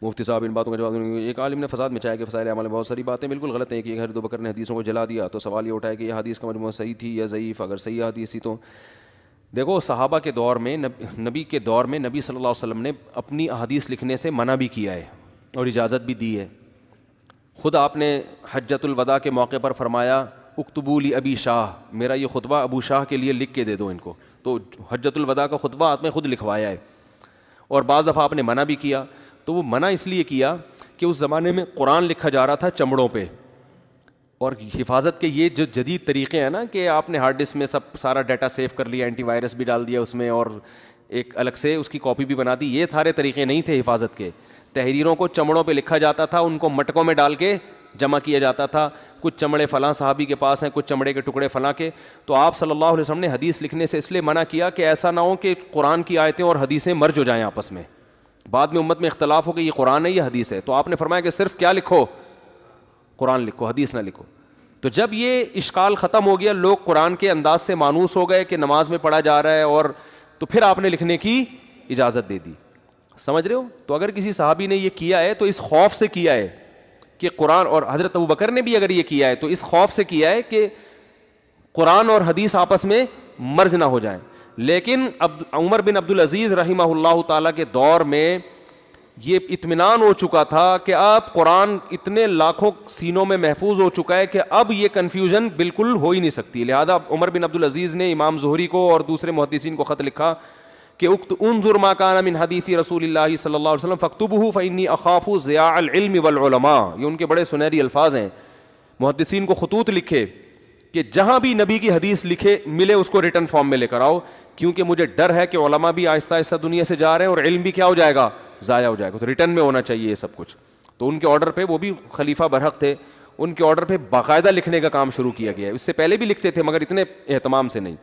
مفتی صاحب ان باتوں کا جواب دیں۔ ایک عالم نے فساد مچایا کہ فضائل اعمال میں بہت ساری باتیں بالکل غلط ہیں کہ حضرت ابوبکر نے حدیثوں کو جلا دیا، تو سوال یہ اٹھا ہے کہ یہ حدیث کا مجموعہ صحیح تھی یا ضعیف؟ اگر صحیح حدیث تھی تو دیکھو صحابہ کے دور میں نبی کے دور میں نبی صلی اللہ علیہ وسلم نے اپنی احادیث لکھنے سے منع بھی کیا ہے اور اجازت بھی دی ہے۔ خود آپ نے حجۃ الوداع کے موقع پر فرمایا اکتبوا لی ابی شاہ، میرا یہ خطبہ ابو شاہ کے لیے لکھ کے دے دو ان کو، تو حجۃ الوداع کا خطبہ آپ نے خود لکھوایا ہے۔ اور بعض دفعہ آپ نے منع بھی کیا، تو وہ منع اس لیے کیا کہ اس زمانے میں قرآن لکھا جا رہا تھا چمڑوں پہ، اور حفاظت کے یہ جو جدید طریقے ہیں نا کہ آپ نے ہارڈ ڈسک میں سارا ڈیٹا سیو کر لیا، اینٹی وائرس بھی ڈال دیا اس میں اور ایک الگ سے اس کی کاپی بھی بنا دی، یہ سارے طریقے نہیں تھے حفاظت کے۔ تحریروں کو چمڑوں پہ لکھا جاتا تھا، ان کو مٹکوں میں ڈال کے جمع کیا جاتا تھا، کچھ چمڑے فلاں صحابی کے پاس ہیں، کچھ چمڑے کے ٹکڑے فلاں کے۔ تو آپ صلی اللہ علیہ وسلم نے حدیث لکھنے سے اس لیے منع کیا کہ ایسا نہ ہو کہ قرآن کی آیتیں اور حدیثیں مرج ہو جائیں آپس میں، بعد میں امت میں اختلاف ہو کہ یہ قرآن ہے یہ حدیث ہے۔ تو آپ نے فرمایا کہ صرف کیا لکھو؟ قرآن لکھو، حدیث نہ لکھو۔ تو جب یہ اشکال ختم ہو گیا، لوگ قرآن کے انداز سے مانوس ہو گئے کہ نماز میں پڑھا جا رہا ہے، اور تو پھر آپ نے لکھنے کی اجازت دے دی۔ سمجھ رہے ہو؟ تو اگر کسی صحابی نے یہ کیا ہے تو اس خوف سے کیا ہے کہ قرآن، اور حضرت ابوبکر نے بھی اگر یہ کیا ہے تو اس خوف سے کیا ہے کہ قرآن اور حدیث آپس میں مرج نہ ہو جائیں۔ لیکن اب عمر بن عبدالعزیز رحمہ اللہ تعالیٰ کے دور میں یہ اطمینان ہو چکا تھا کہ اب قرآن اتنے لاکھوں سینوں میں محفوظ ہو چکا ہے کہ اب یہ کنفیوژن بالکل ہو ہی نہیں سکتی۔ لہذا عمر بن عبدالعزیز نے امام زہری کو اور دوسرے محدثین کو خط لکھا کہ انظر ما کان من حدیث رسول اللہ صلی اللہ علیہ وسلم فاکتبہ فانی اخاف ضیاع العلم والعلماء۔ یہ ان کے بڑے سنہری الفاظ ہیں۔ محدثین کو خطوط لکھے کہ جہاں بھی نبی کی حدیث لکھے ملے اس کو ریٹن فارم میں لے کر آؤ، کیونکہ مجھے ڈر ہے کہ علماء بھی آہستہ آہستہ دنیا سے جا رہے ہیں اور علم بھی کیا ہو جائے گا؟ ضائع ہو جائے گا، تو ریٹن میں ہونا چاہیے یہ سب کچھ۔ تو ان کے آرڈر پہ، وہ بھی خلیفہ برحق تھے، ان کے آرڈر پہ باقاعدہ لکھنے کا کام شروع کیا گیا ہے۔ اس سے پہلے بھی لکھتے تھے مگر اتنے اہتمام سے نہیں۔